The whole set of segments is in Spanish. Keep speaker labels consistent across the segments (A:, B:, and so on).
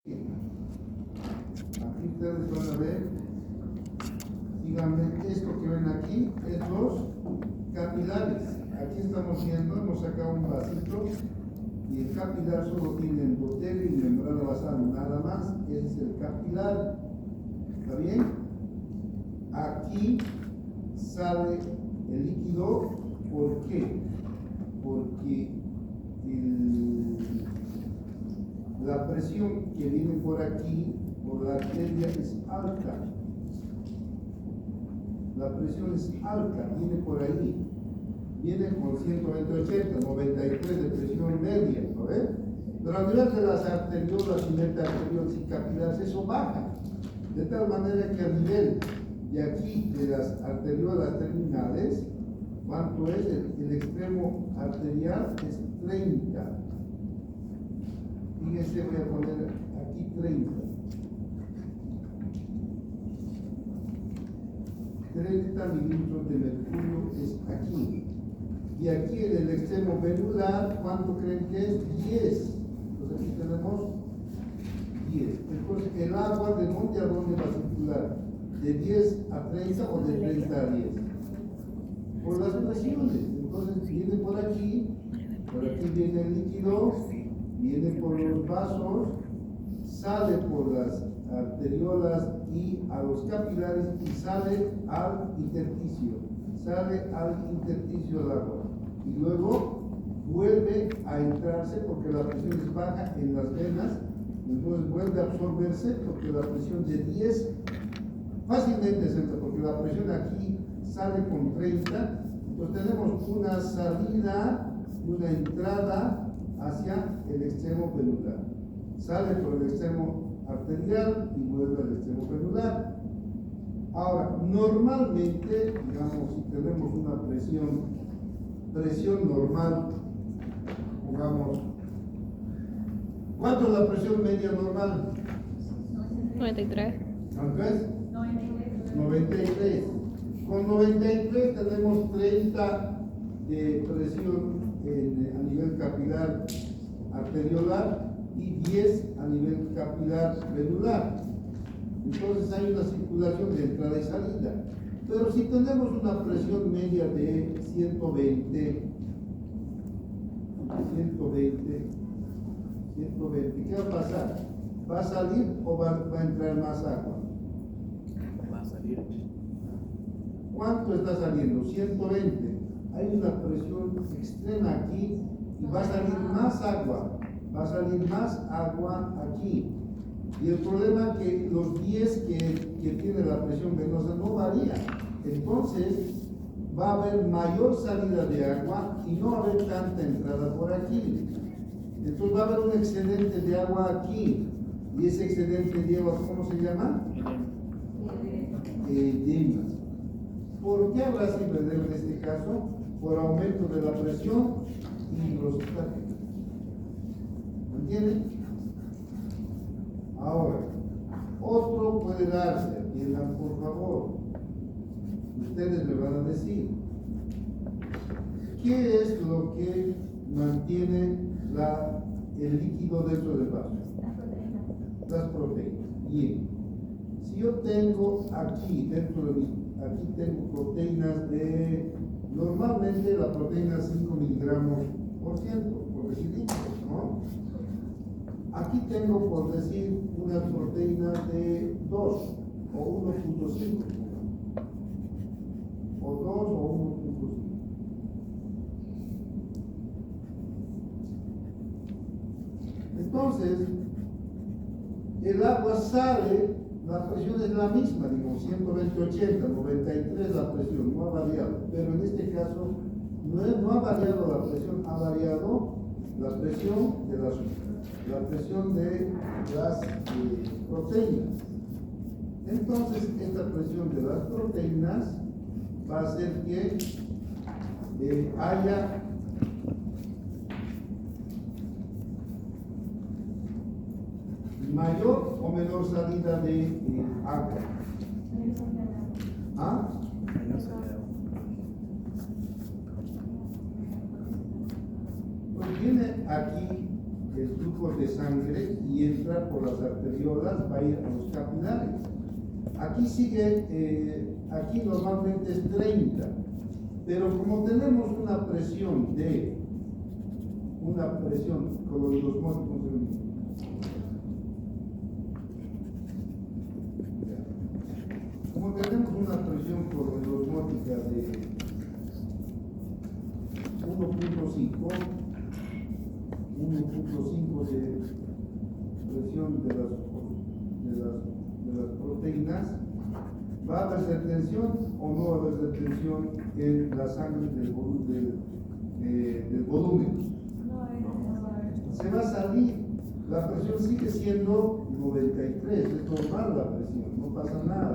A: Aquí ustedes van a ver, díganme, esto que ven aquí es los capilares. Aquí estamos viendo, hemos sacado un vasito y el capilar solo tiene endotelio y membrana basal, nada más. Ese es el capilar. ¿Está bien? Aquí sale el líquido. ¿Por qué? Porque la presión que viene por aquí, por la arteria, es alta. La presión es alta, viene por ahí. Viene con 120-80, 93 de presión media, ¿no ves? Pero a nivel de las arteriolas y metaarteriolas y capilares, eso baja. De tal manera que a nivel de aquí, de las arteriolas terminales, ¿cuánto es? El extremo arterial es 30. Fíjense, voy a poner aquí 30. 30 milímetros de mercurio es aquí. Y aquí en el extremo venular, ¿cuánto creen que es? 10. Entonces aquí tenemos 10. Entonces, ¿el agua de dónde a dónde va a circular? ¿De 10 a 30 o de 30 a 10? Por las presiones. Entonces viene por aquí viene el líquido, viene por los vasos, sale por las arteriolas y a los capilares y sale al intersticio. Sale al intersticio el agua. Y luego vuelve a entrarse porque la presión es baja en las venas, entonces vuelve a absorberse porque la presión de 10 fácilmente se entra, porque la presión aquí sale con 30, entonces tenemos una salida, una entrada hacia el extremo venular. Sale por el extremo arterial y vuelve al extremo venular. Ahora, normalmente, digamos, si tenemos una presión normal, digamos, ¿cuánto es la presión media normal?
B: 93.
A: ¿Cuánto es? 93. Con 93 tenemos 30 de presión a nivel capilar arteriolar y 10 a nivel capilar venular. Entonces hay una circulación de entrada y salida. Pero si tenemos una presión media de 120, ¿qué va a pasar? ¿Va a salir o va a entrar más agua?
C: Va a salir.
A: ¿Cuánto está saliendo? 120. Hay una presión extrema aquí y va a salir más agua. Va a salir más agua aquí. Y el problema es que los 10 que tiene la presión venosa no varía. Entonces va a haber mayor salida de agua y no va a haber tanta entrada por aquí. Entonces va a haber un excedente de agua aquí. Y ese excedente de agua, ¿cómo se llama? Edema. ¿Por qué habrá sido edema en este caso? Por aumento de la presión hidrostática. ¿Entienden? Ahora, otro puede darse, atiendan por favor. Ustedes me van a decir, ¿qué es lo que mantiene el líquido dentro del vaso? Las proteínas. Bien. Si yo tengo aquí, aquí tengo proteínas normalmente la proteína 5 miligramos por ciento, por decilitro, ¿no? Aquí tengo, por decir, una proteína de 2 o 1.5, o 2 o 1.5. Entonces, el agua sale, la presión es la misma, digo, 120-80, 93 la presión, no ha variado, pero en este caso no ha variado la presión, ha variado la presión de las proteínas. Entonces, esta presión de las proteínas va a hacer que haya mayor o menor salida de agua. ¿Ah? Pues viene aquí el flujo de sangre y entra por las arteriolas, va a ir a los capilares. Aquí sigue, aquí normalmente es 30, pero como tenemos una presión coloidosmótica, como tenemos una presión coloidosmótica de 1.5 de presión de las proteínas, ¿va a haber retención o no va a haber retención en la sangre del volumen? Se va a salir, la presión sigue siendo 93, es normal la presión, no pasa nada.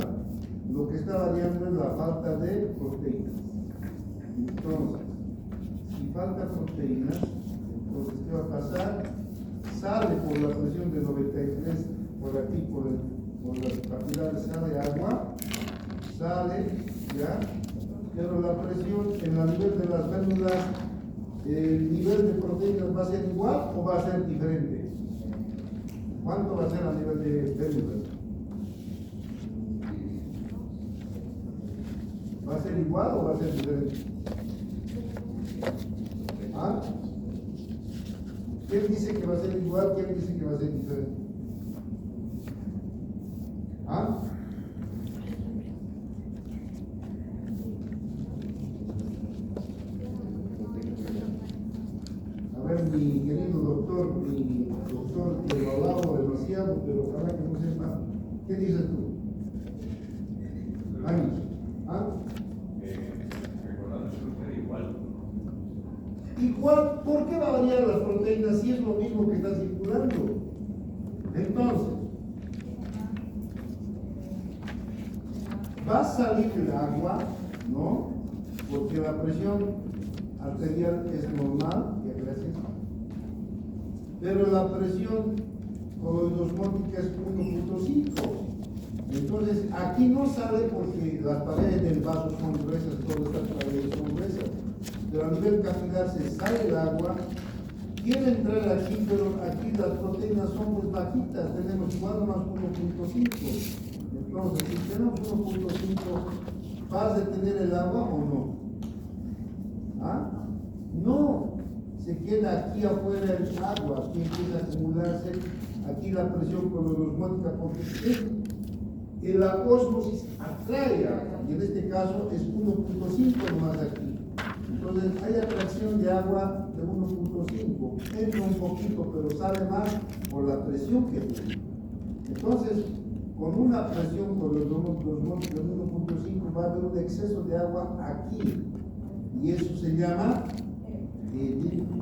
A: Lo que está variando es la falta de proteínas. Entonces, si falta proteínas, entonces, ¿qué va a pasar? Sale por la presión de 93, por aquí, por las capilares, sale agua, sale, ¿ya? Pero la presión en el nivel de las vénulas, ¿el nivel de proteínas va a ser igual o va a ser diferente? ¿Cuánto va a ser a nivel de vénulas? ¿Va a ser igual o va a ser diferente? ¿Ah? ¿Quién dice que va a ser igual? ¿Quién dice que va a ser diferente? ¿Ah? A ver, mi querido doctor, que lo alabo demasiado, pero ojalá que no sepa. ¿Qué dices tú? Años. ¿Ah?
D: Recordando que era igual.
A: Igual, ¿por qué va a variar las proteínas si es lo mismo que está circulando? Entonces, va a salir el agua, ¿no? Porque la presión arterial es normal, ya gracias. Pero la presión coloidosmótica es 1.5. Entonces, aquí no sale porque las paredes del vaso son gruesas, todas estas paredes son gruesas. Pero a nivel capilar se sale el agua, quiere entrar aquí, pero aquí las proteínas son pues bajitas, tenemos igual más 1.5. Entonces, si tenemos 1.5, ¿va a detener el agua o no? ¿Ah? No, se queda aquí afuera el agua, aquí empieza a acumularse, aquí la presión coloidosmótica, porque la ósmosis atrae agua, y en este caso es 1.5 nomás aquí. Entonces hay atracción de agua de 1.5, entra un poquito, pero sale más por la presión que tiene. Entonces, con una presión coloidosmótica de 1.5 va a haber un exceso de agua aquí, y eso se llama edema.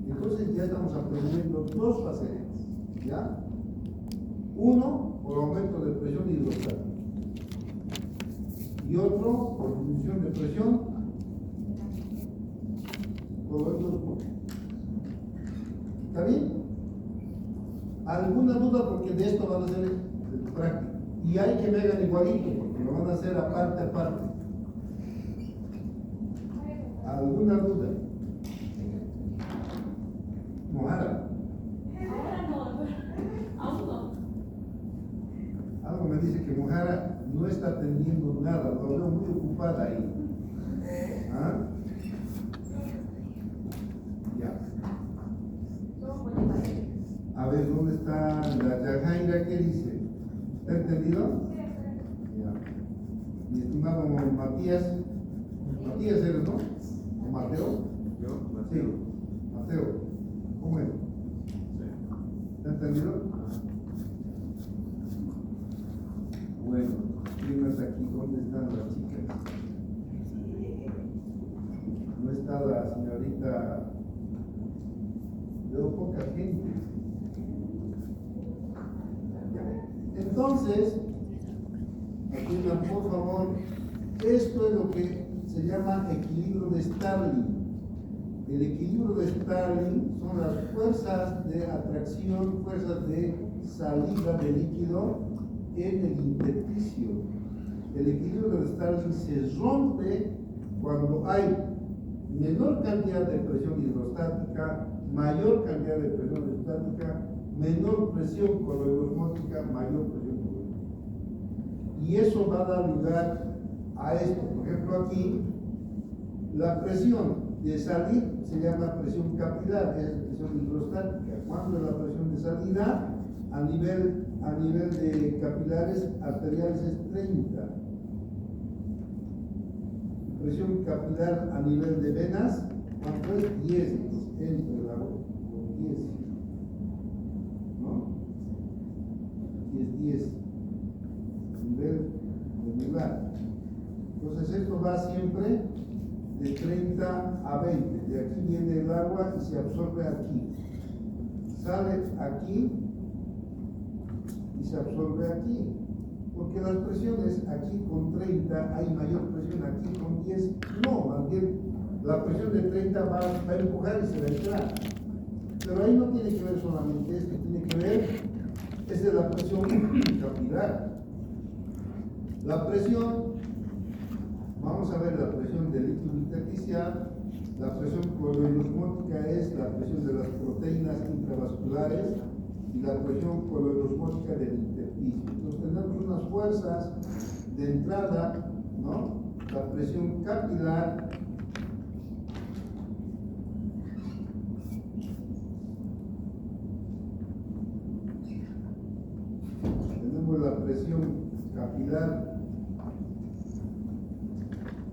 A: Entonces ya estamos aprendiendo dos facetas, ¿ya? Uno, por aumento de presión hidrostática, y otro, por disminución de presión coloidosmótica. ¿Está bien? ¿Alguna duda? Porque de esto van a ser práctico. Y hay que me hagan igualito, porque lo van a hacer aparte. ¿Alguna duda? Mohara. Algo me dice que Mohara no está atendiendo nada, lo veo muy ocupada ahí. ¿Ah? Ya. A ver, ¿dónde está la Yajaira? ¿Qué dice? ¿Está entendido? Ya. Mi estimado Matías. Matías eres, ¿no? ¿O Mateo?
C: Yo,
A: Sí, Mateo. ¿Cómo es? ¿Está entendido? Bueno, ¿quién está aquí? ¿Dónde están las chicas? No está la señorita. Veo poca gente. Entonces, atiendan por favor, esto es lo que se llama equilibrio de Starling. El equilibrio de Starling son las fuerzas de atracción, fuerzas de salida de líquido en el intersticio. El equilibrio de Starling se rompe cuando hay menor cantidad de presión hidrostática mayor cantidad de presión estática, menor presión coloidosmótica, mayor presión coloidosmótica. Y eso va a dar lugar a esto. Por ejemplo, aquí, la presión de salir se llama presión capilar, es presión hidrostática. ¿Cuándo es la presión de salida? A nivel de capilares arteriales es 30. Presión capilar a nivel de venas, ¿cuánto es? 10. Entre el agua con 10. ¿No? Aquí es 10. Nivel granular. Entonces esto va siempre de 30 a 20. De aquí viene el agua y se absorbe aquí. Sale aquí y se absorbe aquí. Porque las presiones aquí con 30 hay mayor presión, aquí con 10 no, más bien la presión de 30 va a empujar y se va a entrar. Pero ahí no tiene que ver solamente esto, tiene que ver, esa es la presión capilar. La presión, vamos a ver la presión del líquido intersticial, la presión coloidosmótica es la presión de las proteínas intravasculares y la presión coloidosmótica del intersticio. Entonces tenemos unas fuerzas de entrada, ¿no? La presión capilar, tenemos la presión capilar,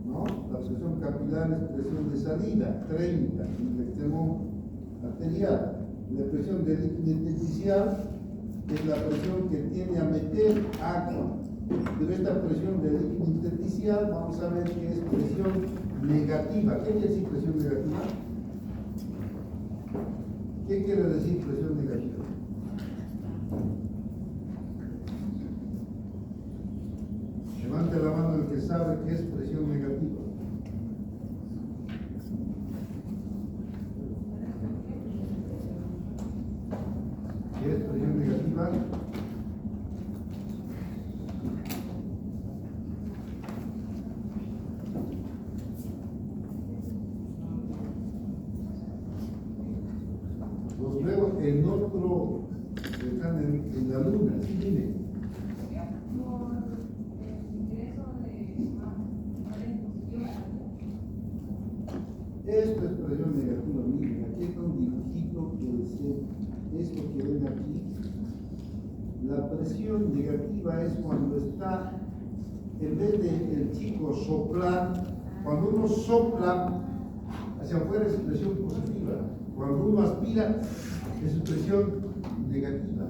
A: ¿no? La presión capilar es presión de salida, 30 en el extremo arterial. La presión del líquido intersticial es la presión que tiende a meter agua. Pero esta presión del líquido intersticial, vamos a ver que es presión negativa. ¿Qué quiere decir presión negativa? ¿Qué quiere decir presión negativa? Levante la mano el que sabe qué es presión negativa. ¿Qué es presión negativa? Los veo en otro, están en la luna, ¿sí? Dime. Esto es presión negativa, miren, aquí está un dibujito que dice, esto que ven aquí, la presión negativa es cuando está, en vez de el chico soplar, cuando uno sopla hacia afuera es presión positiva, cuando uno aspira es presión negativa,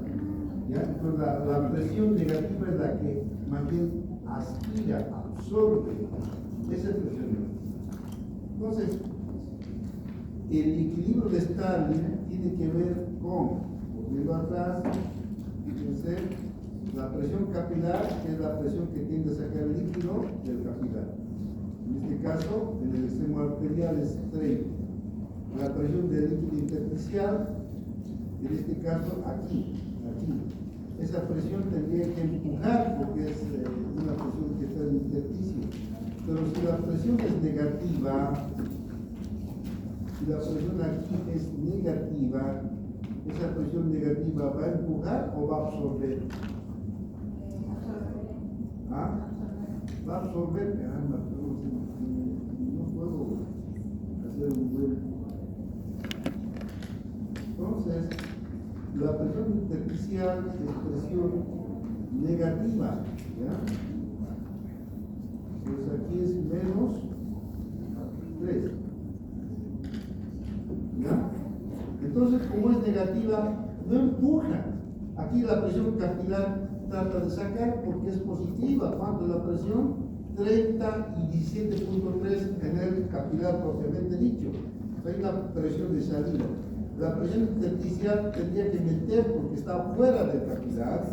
A: ¿ya? Entonces la presión negativa es la que más bien aspira, absorbe, esa es presión negativa. Entonces, el equilibrio de Stalin tiene que ver con, volviendo atrás, fíjense, la presión capilar, que es la presión que tiende a sacar el líquido del capilar. En este caso, en el extremo arterial es 30. La presión del líquido intersticial, en este caso aquí. Esa presión tendría que empujar porque es una presión que está en el intersticio. Pero si la presión es negativa, si la presión aquí es negativa, esa presión negativa va a empujar o va a absorber. ¿Ah? Va a absorber, caramba, no puedo hacer un buen. Entonces, la presión intersticial es presión negativa, ¿ya? Pues aquí es menos 3. ¿Ya? Entonces, como es negativa, no empuja. Aquí la presión capilar trata de sacar porque es positiva. ¿Cuánto es la presión? 30 y 17.3 en el capilar propiamente dicho. Hay una presión de salida. La presión intersticial tendría que meter porque está fuera del capilar,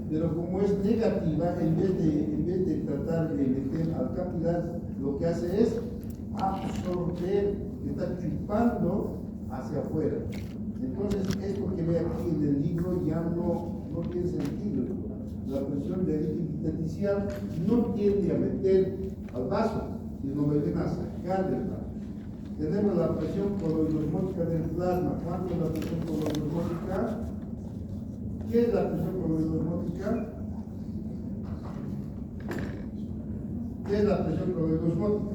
A: pero como es negativa, en vez de tratar de meter al capilar, lo que hace es absorber, está chupando hacia afuera. Entonces, esto que ve aquí en el libro ya no tiene sentido. La presión del líquido intersticial no tiende a meter al vaso, sino más bien a sacar del vaso. tenemos la presión coloidosmótica del plasma. ¿Cuánto es la presión coloidosmótica? ¿Qué es la presión coloidosmótica? ¿Qué es la presión coloidosmótica?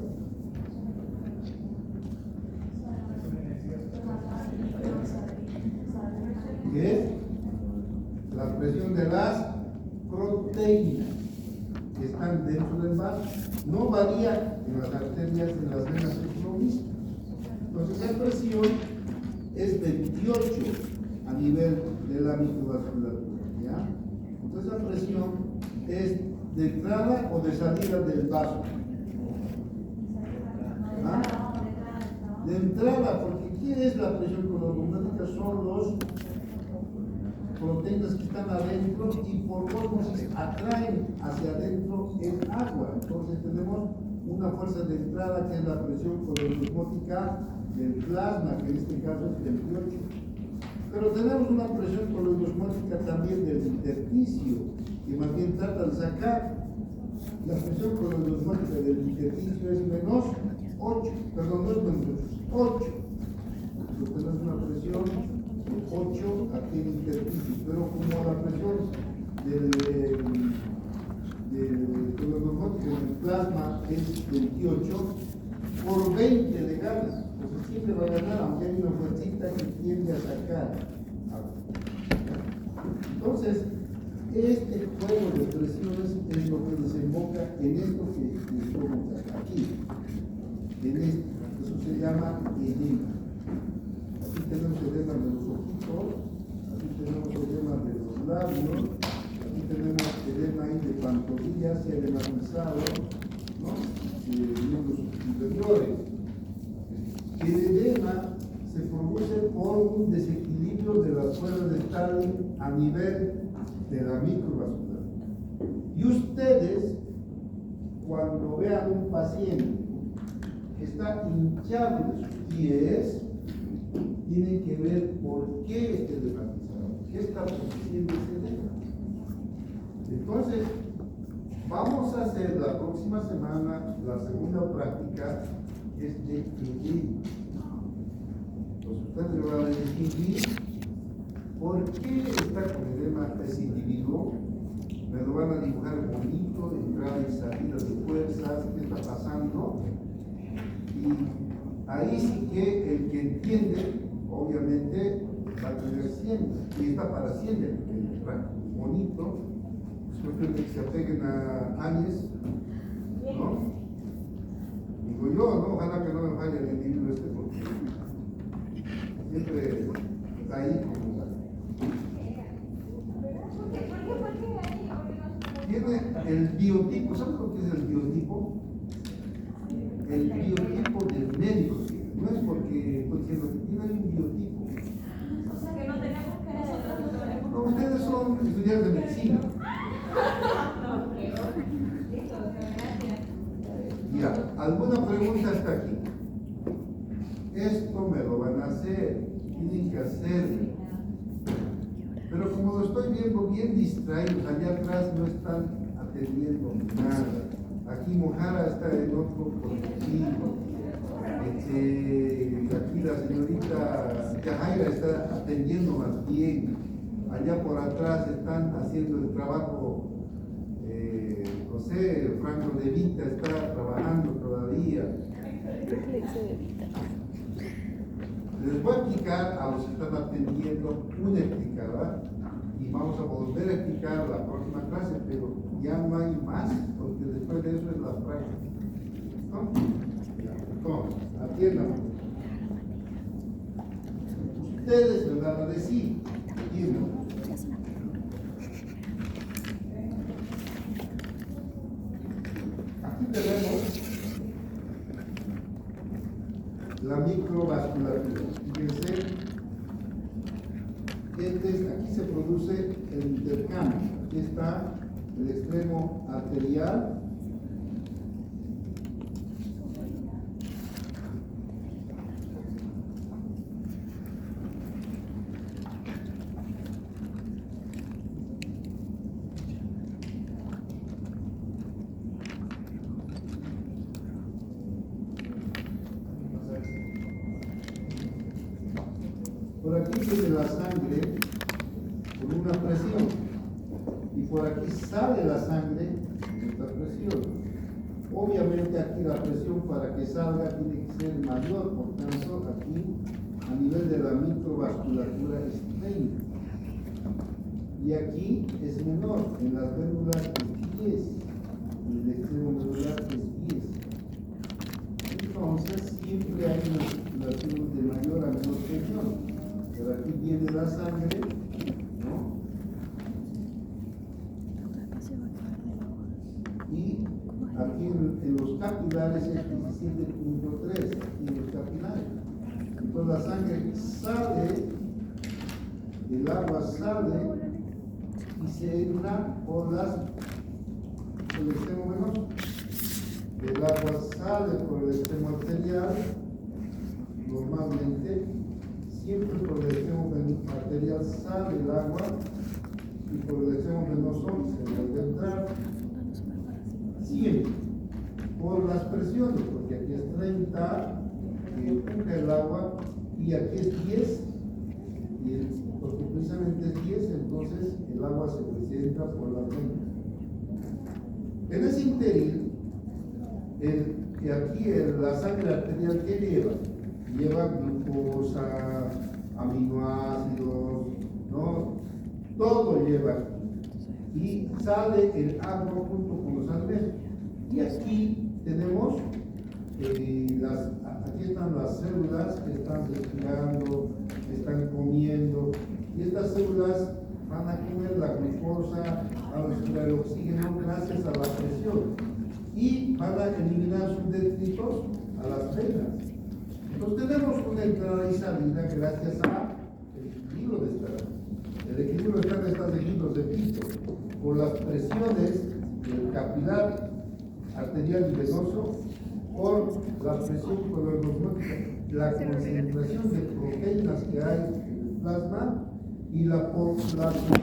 A: ¿Qué es? La presión de las proteínas que están dentro del vaso. No varía en las arterias, en las venas, es lo mismo. Entonces la presión es 28 a nivel de la microvasculatura, ¿ya? Entonces la presión es de entrada o de salida del vaso. ¿Ah? De entrada, porque ¿qué es la presión coloidosmótica? Son los proteínas que están adentro y por ósmosis atraen hacia adentro el agua. Entonces tenemos una fuerza de entrada que es la presión coloidosmótica del plasma, que en este caso es 28. Pero tenemos una presión coloidosmótica también del intersticio, que más bien trata de sacar. La presión coloidosmótica del intersticio es menos 8, perdón, no es menos 8. Entonces tenemos una presión 8 aquí en intersticio, pero como la presión del coloidosmótica del plasma es 28, por 20 de ganas, pues siempre va a ganar, aunque hay una fuercita que tiende a sacar. Entonces, este juego de presiones es lo que desemboca en esto que estamos aquí, en esto. Eso se llama edema. Aquí tenemos edema de los ojitos, aquí tenemos edema de los labios, aquí tenemos edema ahí de pantorrillas, y edematizado, ¿no? Miembros superiores. El edema se produce por un desequilibrio de las cuerdas de Stalin a nivel de la microvasculatura. Y ustedes, cuando vean un paciente que está hinchado de sus pies, tienen que ver por qué está edematizado, qué está produciendo ese edema. Entonces, vamos a hacer la próxima semana la segunda práctica, es de edema. Entonces, ustedes le van a distinguir por qué está con edema ese individuo. Me lo van a dibujar bonito, entrada y salida de fuerzas, qué está pasando. Y ahí sí que el que entiende, obviamente, va a tener 100, y está para 100 el traje bonito. Espero que se apeguen a Áñez, ¿no? Digo yo, ¿no? Ojalá que no me falle el individuo este, porque siempre está ahí como... Tiene el biotipo, ¿sabes lo que es el biotipo? El biotipo del médico, no es porque estoy diciendo que tiene un biotipo.
E: O sea que no tenemos que nosotros no tenemos.
A: No, ustedes son estudiantes de medicina.
E: No, listo, gracias.
A: Ya, ¿alguna pregunta hasta aquí? Esto me lo van a hacer, tienen que hacerlo. Pero como lo estoy viendo bien distraídos, allá atrás no están atendiendo nada. Aquí Mojara está en otro colectivo. Aquí la señorita Yajaira está atendiendo más bien. Allá por atrás están haciendo el trabajo, no sé, Franco de Vita está trabajando todavía. Les voy a explicar a los que están atendiendo una explicada y vamos a volver a explicar la próxima clase, pero ya no hay más, porque después de eso es la práctica. ¿No? Entonces, atiendan. Ustedes me van a decir, atiendan. Aquí tenemos la microvasculatura. Fíjense, aquí se produce el intercambio. Aquí está el extremo arterial. la sangre con una presión y por aquí sale la sangre con esta presión. Obviamente aquí la presión para que salga tiene que ser mayor, por tanto aquí a nivel de la microvasculatura es 30. Y aquí es menor, en las vénulas es 10, en el extremo medular es 10. Entonces siempre hay una circulación de mayor a menor presión. Pero aquí viene la sangre, ¿no? Y aquí en los capilares es 17.3, aquí en los capilares. Entonces la sangre sale, el agua sale y se entra por el extremo venoso. El agua sale por el extremo arterial, normalmente, siempre por el extremo arterial sale el agua y por el extremo venoso se vuelve a entrar. Siempre por las presiones, porque aquí es 30, que empuja el agua, y aquí es 10, porque precisamente es 10, entonces el agua se presenta por las venas. En ese interín, que aquí la sangre arterial que lleva glucosa, aminoácidos, ¿no? Todo lleva aquí. Y sale el agua junto con los alimentos. Y aquí tenemos, aquí están las células que están respirando, que están comiendo, y estas células van a comer la glucosa, van a respirar el oxígeno gracias a la presión, y van a eliminar sus detritos a las venas. Entonces tenemos una entrada y salida gracias al equilibrio de esta. El equilibrio de estas equilibrios de piso por las presiones del capilar arterial y venoso, por la presión colorosmótica, la concentración de proteínas que hay en el plasma y por la concentración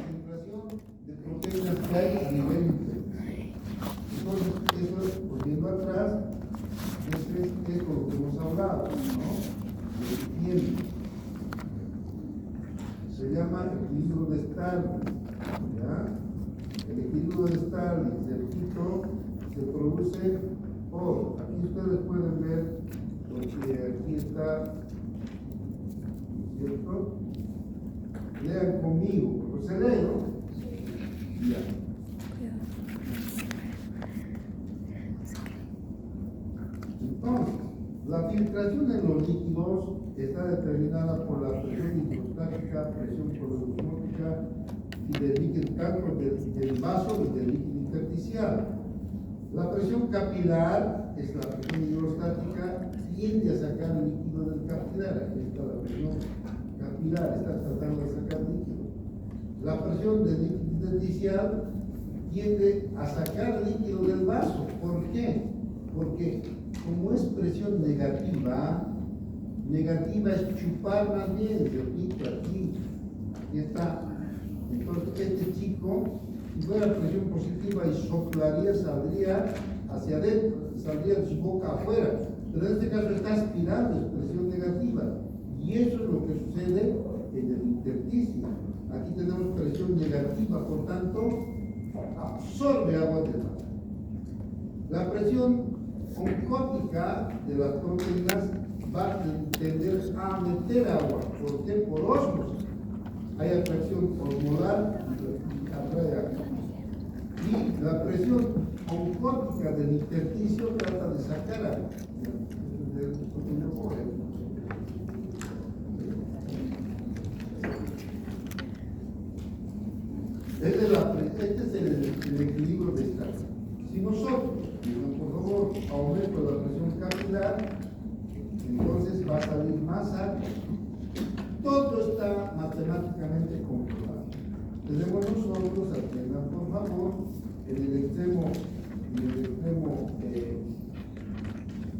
A: de proteínas que hay a nivel interno. Entonces, eso, volviendo atrás, es con lo que hemos hablado, ¿no? El tiempo. Se llama equilibrio de Stalin, ¿ya? El equilibrio de Stalin del pito se produce por, aquí ustedes pueden ver lo que aquí está, ¿cierto? Lean conmigo, porque se lee, ¿no? Ya. Entonces, la filtración en los líquidos está determinada por la presión hidrostática, presión colorosmótica y del líquido, tanto del vaso y del líquido intersticial. La presión capilar es la presión hidrostática, tiende a sacar el líquido del capilar. Aquí está la presión capilar, está tratando de sacar líquido. La presión del líquido intersticial tiende a sacar líquido del vaso. ¿Por qué? Porque como es presión negativa es chupar más bien, repito, aquí está. Entonces este chico, si fuera presión positiva y soplaría, saldría hacia adentro, saldría de su boca afuera. Pero en este caso está aspirando, es presión negativa. Y eso es lo que sucede en el intersticio. Aquí tenemos presión negativa, por tanto, absorbe agua del mar. La presión oncótica de las proteínas va a tender a meter agua. ¿Por qué? Por ósmosis. Hay atracción osmolar y atrae agua. Y la presión oncótica del intersticio trata de sacar agua. Este es el equilibrio de esta. Si nosotros, por favor, aumento la presión capilar, entonces va a salir más alto. Todo está matemáticamente comprobado. Tenemos nosotros, atiendan por favor, en el extremo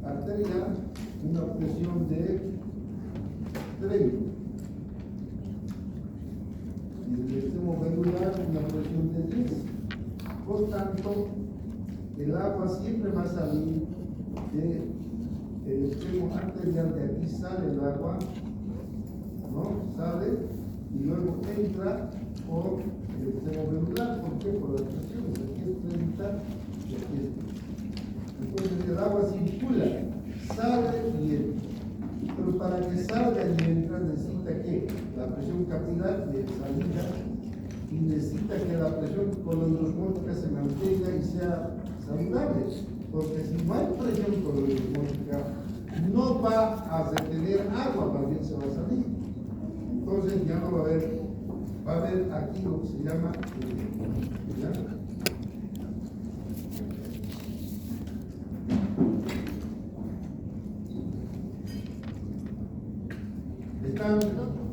A: arterial una presión de 30. Y en el extremo venular una presión de 10. Por tanto, el agua siempre va a salir del extremo arterial, de aquí sale el agua, ¿no? Sale y luego entra por el extremo medular. ¿Por qué? Por las presiones. Aquí es 30 y aquí es 30. Entonces el agua circula, sale y entra. Pero para que salga y entra necesita que la presión capilar de salida y necesita que la presión colonosmótica se mantenga y sea saludable. Porque si no hay presión colonosmótica, no va a retener agua, más bien se va a salir. Entonces ya no va a haber, va a haber aquí lo que se llama ¿ya?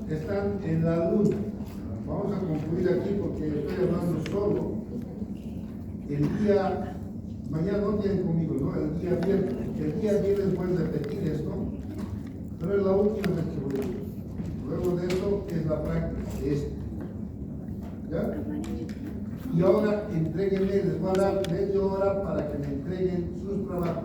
A: Están en la luna. Vamos a concluir aquí porque estoy hablando solo. El día, mañana no tienen conmigo, ¿no? El día viernes pueden repetir esto, pero es la última vez que voy a decir. Luego de eso es la práctica, esto. ¿Ya? Y ahora entréguenme, les voy a dar media hora para que me entreguen sus trabajos.